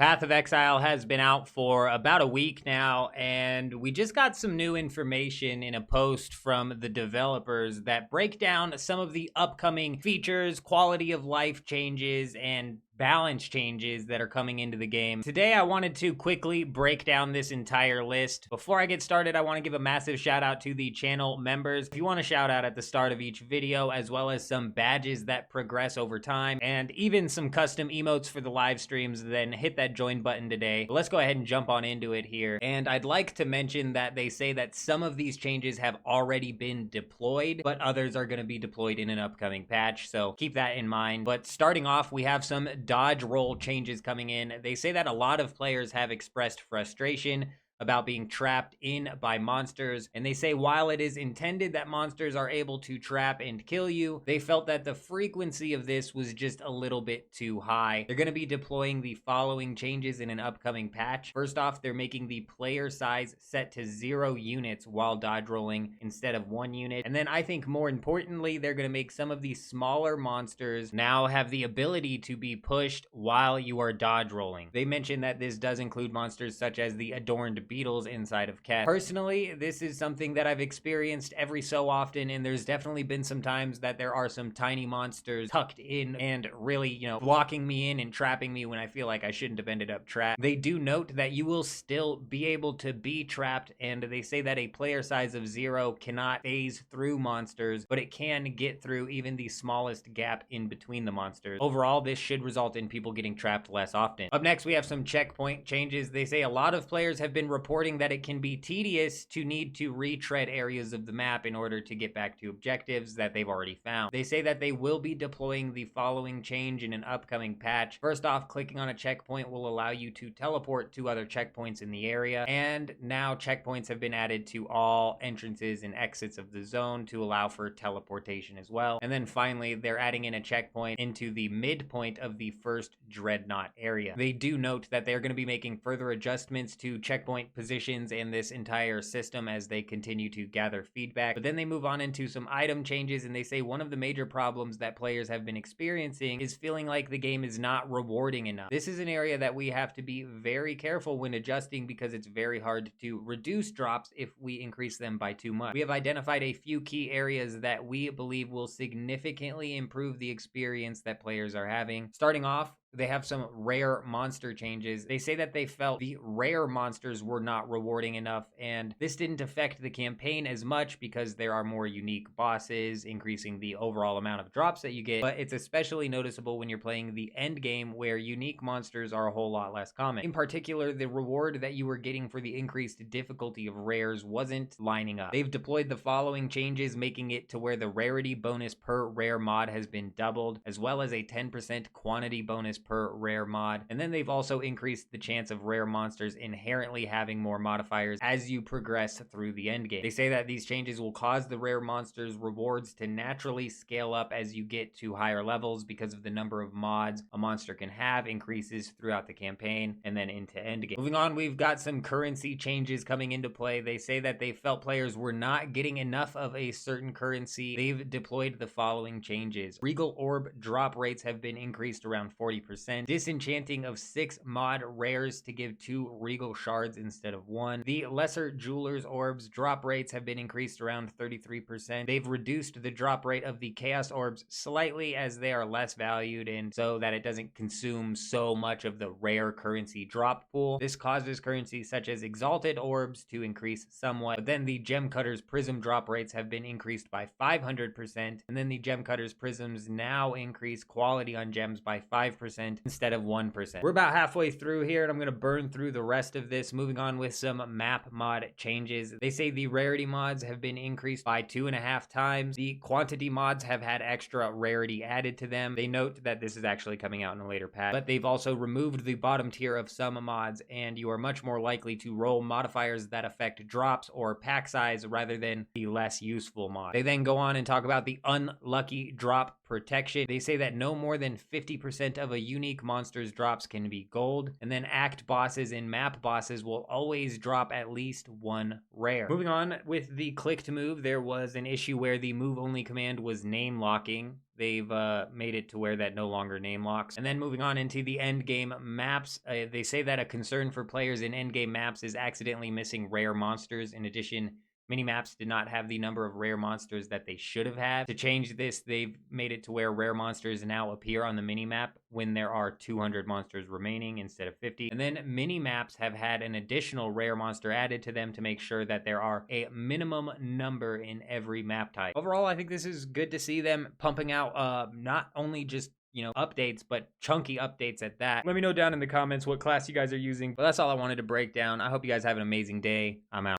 Path of Exile has been out for about a week now, and we just got some new information in a post from the developers that break down some of the upcoming features, quality of life changes, and balance changes that are coming into the game. Today, I wanted to quickly break down this entire list. Before I get started, I want to give a massive shout out to the channel members. If you want a shout out at the start of each video, as well as some badges that progress over time, and even some custom emotes for the live streams, then hit that join button today. But let's go ahead and jump on into it here. And I'd like to mention that they say that some of these changes have already been deployed, but others are going to be deployed in an upcoming patch, so keep that in mind. But starting off, we have some dodge roll changes coming in. They say that a lot of players have expressed frustration about being trapped in by monsters, and they say while it is intended that monsters are able to trap and kill you, they felt that the frequency of this was just a little bit too high. They're going to be deploying the following changes in an upcoming patch. First off, they're making the player size set to 0 units while dodge rolling instead of 1 unit. And then I think more importantly, they're going to make some of these smaller monsters now have the ability to be pushed while you are dodge rolling. They mentioned that this does include monsters such as the adorned beetles inside of Ket. Personally, this is something that I've experienced every so often, and there's definitely been some times that there are some tiny monsters tucked in and really, blocking me in and trapping me when I feel like I shouldn't have ended up trapped. They do note that you will still be able to be trapped, and they say that a player size of 0 cannot phase through monsters, but it can get through even the smallest gap in between the monsters. Overall, this should result in people getting trapped less often. Up next, we have some checkpoint changes. They say a lot of players have been reporting that it can be tedious to need to retread areas of the map in order to get back to objectives that they've already found. They say that they will be deploying the following change in an upcoming patch. First off, clicking on a checkpoint will allow you to teleport to other checkpoints in the area, and now checkpoints have been added to all entrances and exits of the zone to allow for teleportation as well. And then finally, they're adding in a checkpoint into the midpoint of the first Dreadnought area. They do note that they're going to be making further adjustments to checkpoint positions and this entire system as they continue to gather feedback. But then they move on into some item changes, and they say one of the major problems that players have been experiencing is feeling like the game is not rewarding enough. This is an area that we have to be very careful when adjusting because it's very hard to reduce drops if we increase them by too much. We have identified a few key areas that we believe will significantly improve the experience that players are having. Starting off, they have some rare monster changes. They say that they felt the rare monsters were not rewarding enough, and this didn't affect the campaign as much because there are more unique bosses, increasing the overall amount of drops that you get, but it's especially noticeable when you're playing the end game where unique monsters are a whole lot less common. In particular, the reward that you were getting for the increased difficulty of rares wasn't lining up. They've deployed the following changes, making it to where the rarity bonus per rare mod has been doubled, as well as a 10% quantity bonus per rare mod. And then they've also increased the chance of rare monsters inherently having more modifiers as you progress through the end game. They say that these changes will cause the rare monsters rewards to naturally scale up as you get to higher levels because of the number of mods a monster can have increases throughout the campaign and then into end game. Moving on, we've got some currency changes coming into play. They say that they felt players were not getting enough of a certain currency. They've deployed the following changes. Regal Orb drop rates have been increased around 40%. Disenchanting of 6 mod rares to give 2 regal shards instead of 1. The lesser jeweler's orbs drop rates have been increased around 33%. They've reduced the drop rate of the chaos orbs slightly as they are less valued and so that it doesn't consume so much of the rare currency drop pool. This causes currency such as exalted orbs to increase somewhat, but then the gem cutter's prism drop rates have been increased by 500%, and then the gem cutter's prisms now increase quality on gems by 5% instead of 1%. We're about halfway through here, and I'm going to burn through the rest of this, moving on with some map mod changes. They say the rarity mods have been increased by 2.5 times. The quantity mods have had extra rarity added to them. They note that this is actually coming out in a later patch, but they've also removed the bottom tier of some mods, and you are much more likely to roll modifiers that affect drops or pack size rather than the less useful mod. They then go on and talk about the unlucky drop protection. They say that no more than 50% of a unique monster's drops can be gold. And then act bosses and map bosses will always drop at least one rare. Moving on with the click to move, there was an issue where the move only command was name locking. They've made it to where that no longer name locks. And then moving on into the end game maps, they say that a concern for players in end game maps is accidentally missing rare monsters. In addition, mini maps did not have the number of rare monsters that they should have had. To change this, they've made it to where rare monsters now appear on the mini map when there are 200 monsters remaining instead of 50. And then mini maps have had an additional rare monster added to them to make sure that there are a minimum number in every map type. Overall, I think this is good to see them pumping out not only just updates, but chunky updates at that. Let me know down in the comments what class you guys are using. But that's all I wanted to break down. I hope you guys have an amazing day. I'm out.